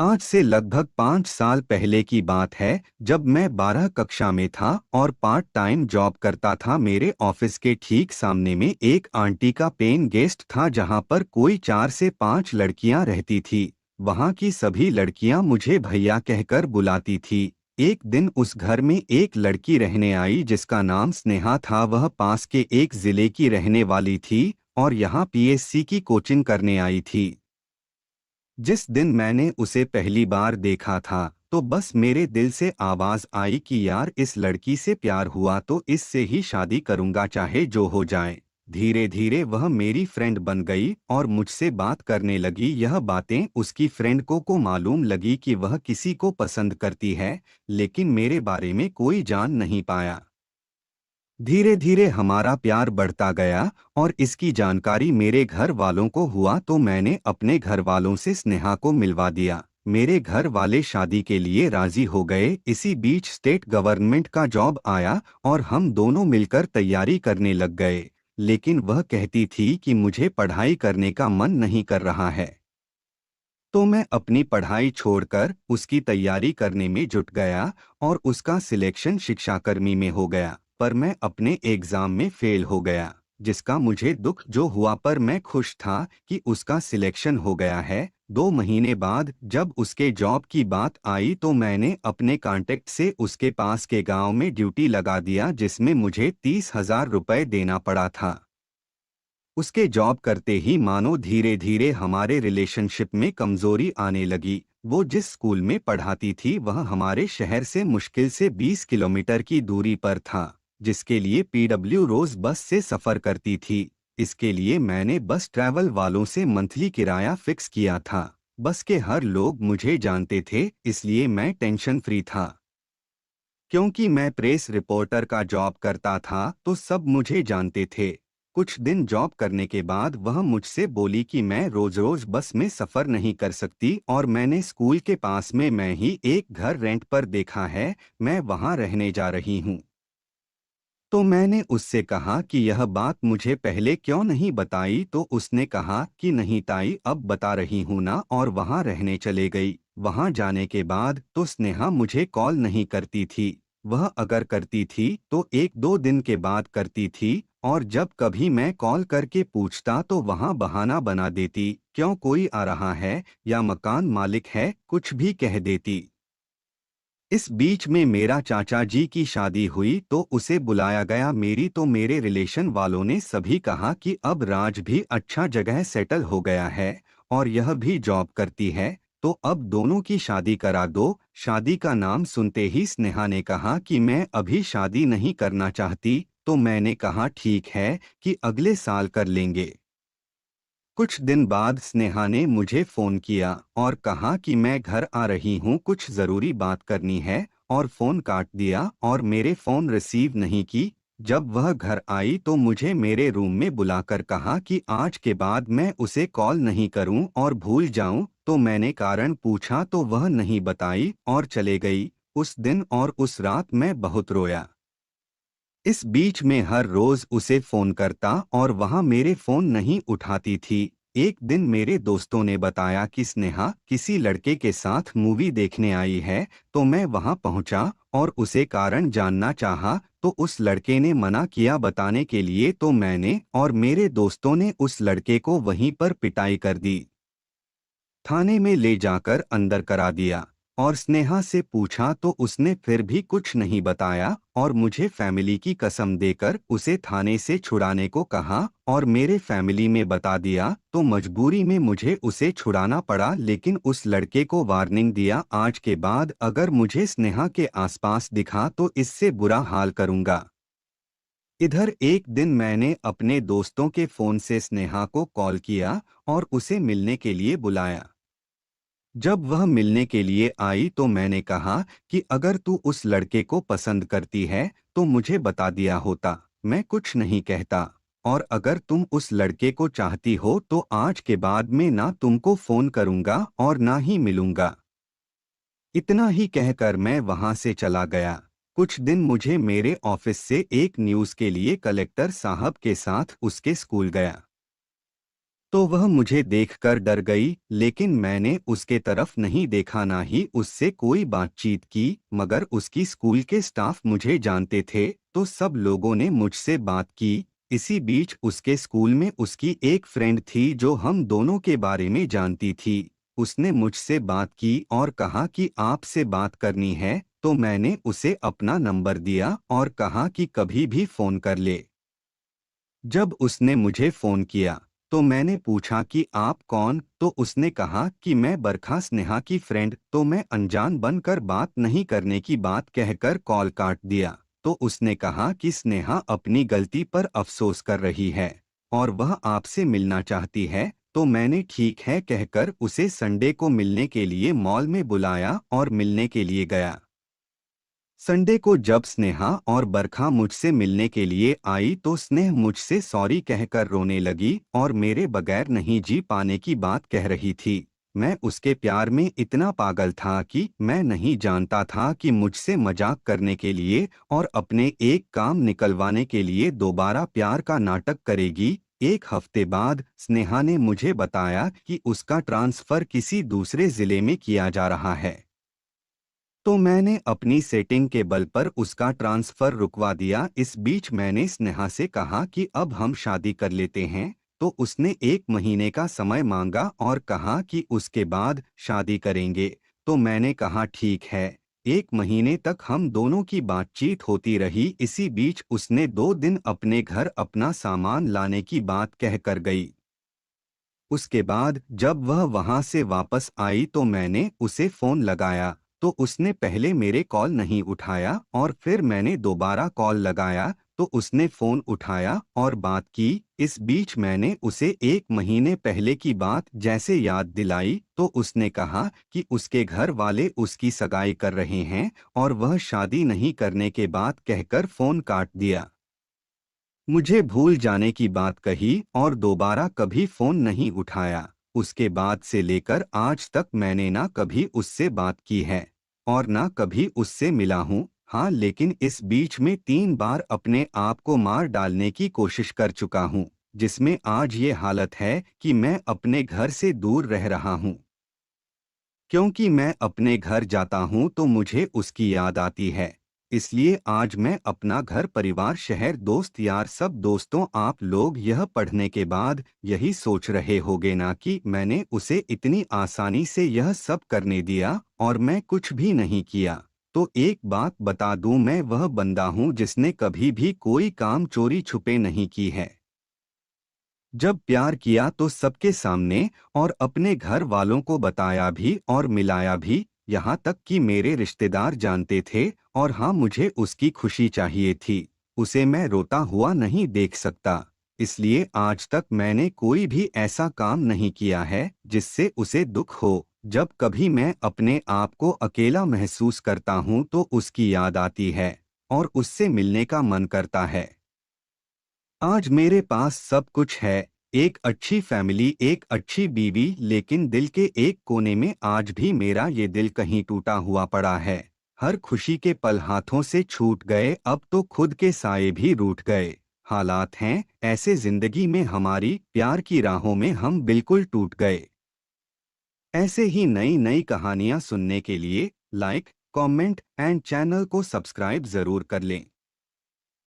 आज से लगभग 5 साल पहले की बात है, जब मैं 12 कक्षा में था और पार्ट टाइम जॉब करता था। मेरे ऑफिस के ठीक सामने में एक आंटी का पेन गेस्ट था, जहां पर कोई 4 से 5 लड़कियां रहती थी। वहां की सभी लड़कियां मुझे भैया कहकर बुलाती थी। एक दिन उस घर में एक लड़की रहने आई जिसका नाम स्नेहा था। वह पास के एक जिले की रहने वाली थी और यहाँ पीएससी की कोचिंग करने आई थी। जिस दिन मैंने उसे पहली बार देखा था, तो बस मेरे दिल से आवाज आई कि यार, इस लड़की से प्यार हुआ तो इससे ही शादी करूंगा, चाहे जो हो जाए। धीरे धीरे वह मेरी फ्रेंड बन गई और मुझसे बात करने लगी। यह बातें उसकी फ्रेंड को मालूम लगी कि वह किसी को पसंद करती है, लेकिन मेरे बारे में कोई जान नहीं पाया। धीरे धीरे हमारा प्यार बढ़ता गया और इसकी जानकारी मेरे घर वालों को हुआ, तो मैंने अपने घर वालों से स्नेहा को मिलवा दिया। मेरे घर वाले शादी के लिए राजी हो गए। इसी बीच स्टेट गवर्नमेंट का जॉब आया और हम दोनों मिलकर तैयारी करने लग गए। लेकिन वह कहती थी कि मुझे पढ़ाई करने का मन नहीं कर रहा है, तो मैं अपनी पढ़ाई छोड़कर उसकी तैयारी करने में जुट गया और उसका सिलेक्शन शिक्षाकर्मी में हो गया। पर मैं अपने एग्जाम में फेल हो गया, जिसका मुझे दुख जो हुआ, पर मैं खुश था कि उसका सिलेक्शन हो गया है। 2 महीने बाद जब उसके जॉब की बात आई, तो मैंने अपने कांटेक्ट से उसके पास के गांव में ड्यूटी लगा दिया, जिसमें मुझे 30,000 रुपये देना पड़ा था। उसके जॉब करते ही मानो धीरे धीरे हमारे रिलेशनशिप में कमजोरी आने लगी। वो जिस स्कूल में पढ़ाती थी वह हमारे शहर से मुश्किल से 20 किलोमीटर की दूरी पर था, जिसके लिए पीडब्ल्यू रोज बस से सफर करती थी। इसके लिए मैंने बस ट्रैवल वालों से मंथली किराया फिक्स किया था। बस के हर लोग मुझे जानते थे, इसलिए मैं टेंशन फ्री था। क्योंकि मैं प्रेस रिपोर्टर का जॉब करता था, तो सब मुझे जानते थे। कुछ दिन जॉब करने के बाद वह मुझसे बोली कि मैं रोज रोज बस में सफर नहीं कर सकती और मैंने स्कूल के पास में मैं ही एक घर रेंट पर देखा है, मैं वहां रहने जा रही हूँ। तो मैंने उससे कहा कि यह बात मुझे पहले क्यों नहीं बताई, तो उसने कहा कि नहीं ताई, अब बता रही हूँ ना, और वहां रहने चले गई। वहां जाने के बाद तो स्नेहा मुझे कॉल नहीं करती थी। वह अगर करती थी तो 1-2 दिन के बाद करती थी, और जब कभी मैं कॉल करके पूछता तो वहां बहाना बना देती, क्यों कोई आ रहा है या मकान मालिक है, कुछ भी कह देती। इस बीच में मेरा चाचा जी की शादी हुई तो उसे बुलाया गया। मेरी तो मेरे रिलेशन वालों ने सभी कहा कि अब राज भी अच्छा जगह सेटल हो गया है और यह भी जॉब करती है, तो अब दोनों की शादी करा दो। शादी का नाम सुनते ही स्नेहा ने कहा कि मैं अभी शादी नहीं करना चाहती, तो मैंने कहा ठीक है कि अगले साल कर लेंगे। कुछ दिन बाद स्नेहा ने मुझे फोन किया और कहा कि मैं घर आ रही हूँ, कुछ जरूरी बात करनी है, और फोन काट दिया और मेरे फोन रिसीव नहीं की। जब वह घर आई तो मुझे मेरे रूम में बुलाकर कहा कि आज के बाद मैं उसे कॉल नहीं करूं और भूल जाऊं, तो मैंने कारण पूछा तो वह नहीं बताई और चले गई। उस दिन और उस रात मैं बहुत रोया। इस बीच में हर रोज उसे फोन करता और वहां मेरे फोन नहीं उठाती थी। एक दिन मेरे दोस्तों ने बताया कि स्नेहा किसी लड़के के साथ मूवी देखने आई है, तो मैं वहां पहुंचा और उसे कारण जानना चाहा, तो उस लड़के ने मना किया बताने के लिए, तो मैंने और मेरे दोस्तों ने उस लड़के को वहीं पर पिटाई कर दी। थाने में ले जाकर अंदर करा दिया और स्नेहा से पूछा तो उसने फिर भी कुछ नहीं बताया और मुझे फैमिली की कसम देकर उसे थाने से छुड़ाने को कहा और मेरे फैमिली में बता दिया, तो मजबूरी में मुझे उसे छुड़ाना पड़ा। लेकिन उस लड़के को वार्निंग दिया, आज के बाद अगर मुझे स्नेहा के आसपास दिखा तो इससे बुरा हाल करूंगा। इधर एक दिन मैंने अपने दोस्तों के फोन से स्नेहा को कॉल किया और उसे मिलने के लिए बुलाया। जब वह मिलने के लिए आई तो मैंने कहा कि अगर तू उस लड़के को पसंद करती है तो मुझे बता दिया होता, मैं कुछ नहीं कहता। और अगर तुम उस लड़के को चाहती हो तो आज के बाद मैं ना तुमको फोन करूंगा और ना ही मिलूंगा। इतना ही कहकर मैं वहां से चला गया। कुछ दिन मुझे मेरे ऑफिस से एक न्यूज़ के लिए कलेक्टर साहब के साथ उसके स्कूल गया। तो वह मुझे देखकर डर गई, लेकिन मैंने उसके तरफ नहीं देखा, ना ही उससे कोई बातचीत की। मगर उसकी स्कूल के स्टाफ मुझे जानते थे, तो सब लोगों ने मुझसे बात की। इसी बीच उसके स्कूल में उसकी एक फ्रेंड थी जो हम दोनों के बारे में जानती थी। उसने मुझसे बात की और कहा कि आपसे बात करनी है, तो मैंने उसे अपना नंबर दिया और कहा कि कभी भी फ़ोन कर ले। जब उसने मुझे फ़ोन किया, तो मैंने पूछा कि आप कौन? तो उसने कहा कि मैं बरखा स्नेहा की फ्रेंड। तो मैं अनजान बनकर बात नहीं करने की बात कहकर कॉल काट दिया। तो उसने कहा कि स्नेहा अपनी गलती पर अफसोस कर रही है और वह आपसे मिलना चाहती है। तो मैंने ठीक है कहकर उसे संडे को मिलने के लिए मॉल में बुलाया और मिलने के लिए गया। संडे को जब स्नेहा और बरखा मुझसे मिलने के लिए आई, तो स्नेह मुझसे सॉरी कहकर रोने लगी और मेरे बगैर नहीं जी पाने की बात कह रही थी। मैं उसके प्यार में इतना पागल था कि मैं नहीं जानता था कि मुझसे मजाक करने के लिए और अपने एक काम निकलवाने के लिए दोबारा प्यार का नाटक करेगी। एक हफ्ते बाद स्नेहा ने मुझे बताया कि उसका ट्रांसफर किसी दूसरे जिले में किया जा रहा है। तो मैंने अपनी सेटिंग के बल पर उसका ट्रांसफर रुकवा दिया। इस बीच मैंने स्नेहा से कहा कि अब हम शादी कर लेते हैं। तो उसने 1 महीने का समय मांगा और कहा कि उसके बाद शादी करेंगे। तो मैंने कहा ठीक है। 1 महीने तक हम दोनों की बातचीत होती रही। इसी बीच उसने 2 दिन अपने घर अपना सामान लाने की बात कहकर गई। उसके बाद जब वह वहां से वापस आई, तो मैंने उसे फोन लगाया, तो उसने पहले मेरे कॉल नहीं उठाया और फिर मैंने दोबारा कॉल लगाया, तो उसने फोन उठाया और बात की। इस बीच मैंने उसे 1 महीने पहले की बात जैसे याद दिलाई, तो उसने कहा कि उसके घर वाले उसकी सगाई कर रहे हैं और वह शादी नहीं करने के बाद कहकर फोन काट दिया। मुझे भूल जाने की बात कही और दोबारा कभी फोन नहीं उठाया। उसके बाद से लेकर आज तक मैंने ना कभी उससे बात की है और ना कभी उससे मिला हूँ। हाँ, लेकिन इस बीच में 3 बार अपने आप को मार डालने की कोशिश कर चुका हूँ, जिसमें आज ये हालत है कि मैं अपने घर से दूर रह रहा हूँ। क्योंकि मैं अपने घर जाता हूँ तो मुझे उसकी याद आती है। इसलिए आज मैं अपना घर, परिवार, शहर, दोस्त यार, सब दोस्तों, आप लोग यह पढ़ने के बाद यही सोच रहे होगे ना कि मैंने उसे इतनी आसानी से यह सब करने दिया और मैं कुछ भी नहीं किया। तो एक बात बता दूं, मैं वह बंदा हूं जिसने कभी भी कोई काम चोरी छुपे नहीं की है। जब प्यार किया तो सबके सामने और अपने घर वालों को बताया भी और मिलाया भी, यहाँ तक कि मेरे रिश्तेदार जानते थे। और हाँ, मुझे उसकी खुशी चाहिए थी। उसे मैं रोता हुआ नहीं देख सकता। इसलिए आज तक मैंने कोई भी ऐसा काम नहीं किया है जिससे उसे दुख हो। जब कभी मैं अपने आप को अकेला महसूस करता हूँ तो उसकी याद आती है और उससे मिलने का मन करता है। आज मेरे पास सब कुछ है, एक अच्छी फैमिली, एक अच्छी बीवी, लेकिन दिल के एक कोने में आज भी मेरा ये दिल कहीं टूटा हुआ पड़ा है। हर खुशी के पल हाथों से छूट गए, अब तो खुद के साए भी रूठ गए। हालात हैं ऐसे जिंदगी में हमारी, प्यार की राहों में हम बिल्कुल टूट गए। ऐसे ही नई नई कहानियां सुनने के लिए लाइक, कमेंट एंड चैनल को सब्सक्राइब जरूर कर लें।